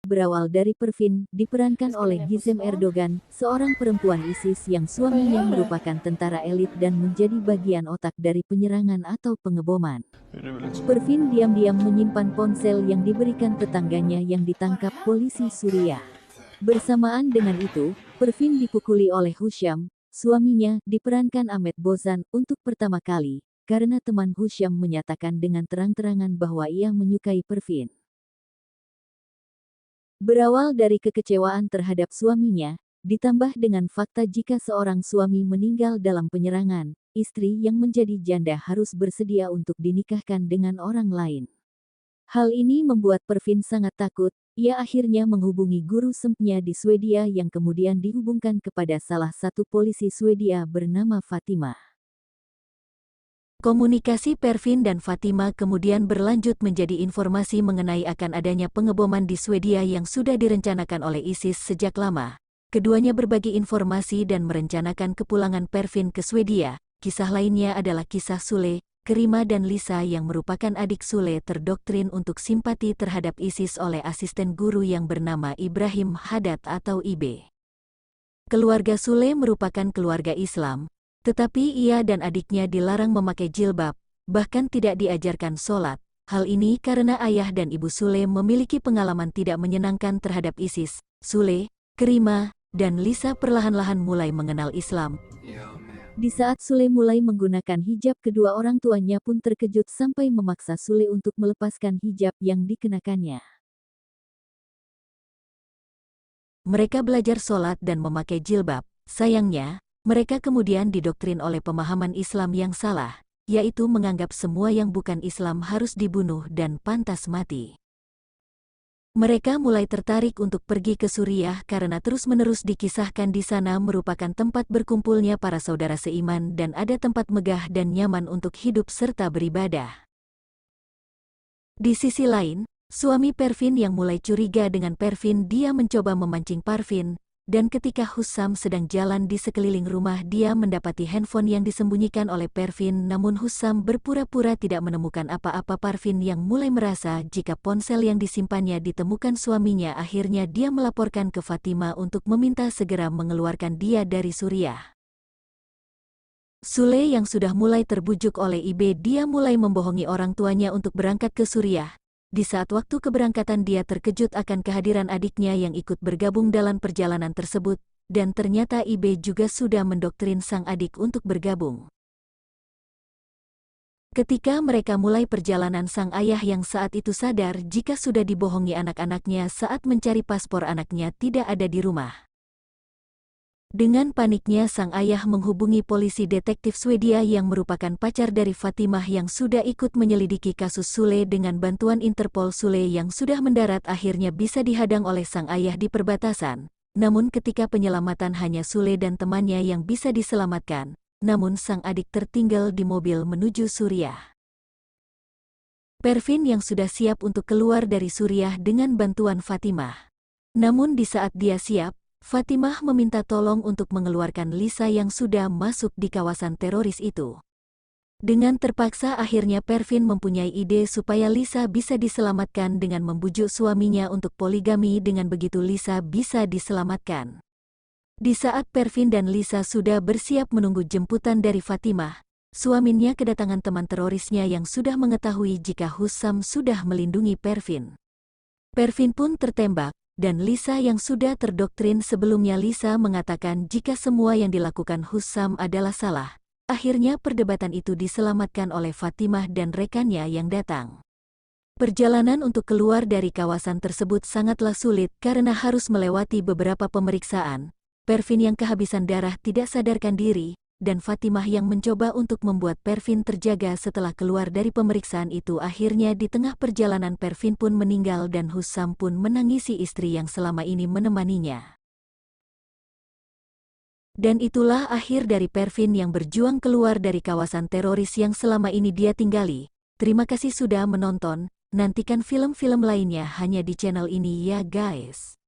Berawal dari Pervin, diperankan oleh Gizem Erdogan, seorang perempuan ISIS yang suaminya merupakan tentara elit dan menjadi bagian otak dari penyerangan atau pengeboman. Pervin diam-diam menyimpan ponsel yang diberikan tetangganya yang ditangkap polisi Suriah. Bersamaan dengan itu, Pervin dipukuli oleh Husham, suaminya, diperankan Ahmet Bozan, untuk pertama kali, karena teman Husham menyatakan dengan terang-terangan bahwa ia menyukai Pervin. Berawal dari kekecewaan terhadap suaminya, ditambah dengan fakta jika seorang suami meninggal dalam penyerangan, istri yang menjadi janda harus bersedia untuk dinikahkan dengan orang lain. Hal ini membuat Pervin sangat takut. Ia akhirnya menghubungi guru sempnya di Swedia yang kemudian dihubungkan kepada salah satu polisi Swedia bernama Fatima. Komunikasi Pervin dan Fatima kemudian berlanjut menjadi informasi mengenai akan adanya pengeboman di Swedia yang sudah direncanakan oleh ISIS sejak lama. Keduanya berbagi informasi dan merencanakan kepulangan Pervin ke Swedia. Kisah lainnya adalah kisah Sule, Kerima dan Lisa yang merupakan adik Sule terdoktrin untuk simpati terhadap ISIS oleh asisten guru yang bernama Ibrahim Haddad atau IB. Keluarga Sule merupakan keluarga Islam. Tetapi ia dan adiknya dilarang memakai jilbab, bahkan tidak diajarkan sholat. Hal ini karena ayah dan ibu Sule memiliki pengalaman tidak menyenangkan terhadap ISIS. Sule, Kerima, dan Lisa perlahan-lahan mulai mengenal Islam. Di saat Sule mulai menggunakan hijab, kedua orang tuanya pun terkejut sampai memaksa Sule untuk melepaskan hijab yang dikenakannya. Mereka belajar sholat dan memakai jilbab. Sayangnya, mereka kemudian didoktrin oleh pemahaman Islam yang salah, yaitu menganggap semua yang bukan Islam harus dibunuh dan pantas mati. Mereka mulai tertarik untuk pergi ke Suriah karena terus-menerus dikisahkan di sana merupakan tempat berkumpulnya para saudara seiman dan ada tempat megah dan nyaman untuk hidup serta beribadah. Di sisi lain, suami Pervin yang mulai curiga dengan Pervin, dia mencoba memancing Pervin. Dan ketika Husham sedang jalan di sekeliling rumah, dia mendapati handphone yang disembunyikan oleh Pervin, namun Husham berpura-pura tidak menemukan apa-apa. Pervin yang mulai merasa jika ponsel yang disimpannya ditemukan suaminya, akhirnya dia melaporkan ke Fatima untuk meminta segera mengeluarkan dia dari Suriah. Sule yang sudah mulai terbujuk oleh IB, dia mulai membohongi orang tuanya untuk berangkat ke Suriah. Di saat waktu keberangkatan dia terkejut akan kehadiran adiknya yang ikut bergabung dalam perjalanan tersebut, dan ternyata IB juga sudah mendoktrin sang adik untuk bergabung. Ketika mereka mulai perjalanan, sang ayah yang saat itu sadar jika sudah dibohongi anak-anaknya saat mencari paspor anaknya tidak ada di rumah. Dengan paniknya sang ayah menghubungi polisi detektif Swedia yang merupakan pacar dari Fatimah yang sudah ikut menyelidiki kasus Sule. Dengan bantuan Interpol, Sule yang sudah mendarat akhirnya bisa dihadang oleh sang ayah di perbatasan. Namun ketika penyelamatan hanya Sule dan temannya yang bisa diselamatkan, namun sang adik tertinggal di mobil menuju Suriah. Pervin yang sudah siap untuk keluar dari Suriah dengan bantuan Fatimah. Namun di saat dia siap, Fatimah meminta tolong untuk mengeluarkan Lisa yang sudah masuk di kawasan teroris itu. Dengan terpaksa akhirnya Pervin mempunyai ide supaya Lisa bisa diselamatkan dengan membujuk suaminya untuk poligami. Dengan begitu Lisa bisa diselamatkan. Di saat Pervin dan Lisa sudah bersiap menunggu jemputan dari Fatimah, suaminya kedatangan teman terorisnya yang sudah mengetahui jika Husham sudah melindungi Pervin. Pervin pun tertembak. Dan Lisa yang sudah terdoktrin sebelumnya, Lisa mengatakan jika semua yang dilakukan Husham adalah salah. Akhirnya perdebatan itu diselamatkan oleh Fatimah dan rekannya yang datang. Perjalanan untuk keluar dari kawasan tersebut sangatlah sulit karena harus melewati beberapa pemeriksaan. Pervin yang kehabisan darah tidak sadarkan diri, dan Fatimah yang mencoba untuk membuat Pervin terjaga setelah keluar dari pemeriksaan itu. Akhirnya di tengah perjalanan Pervin pun meninggal dan Husham pun menangisi istri yang selama ini menemaninya. Dan itulah akhir dari Pervin yang berjuang keluar dari kawasan teroris yang selama ini dia tinggali. Terima kasih sudah menonton, nantikan film-film lainnya hanya di channel ini ya guys.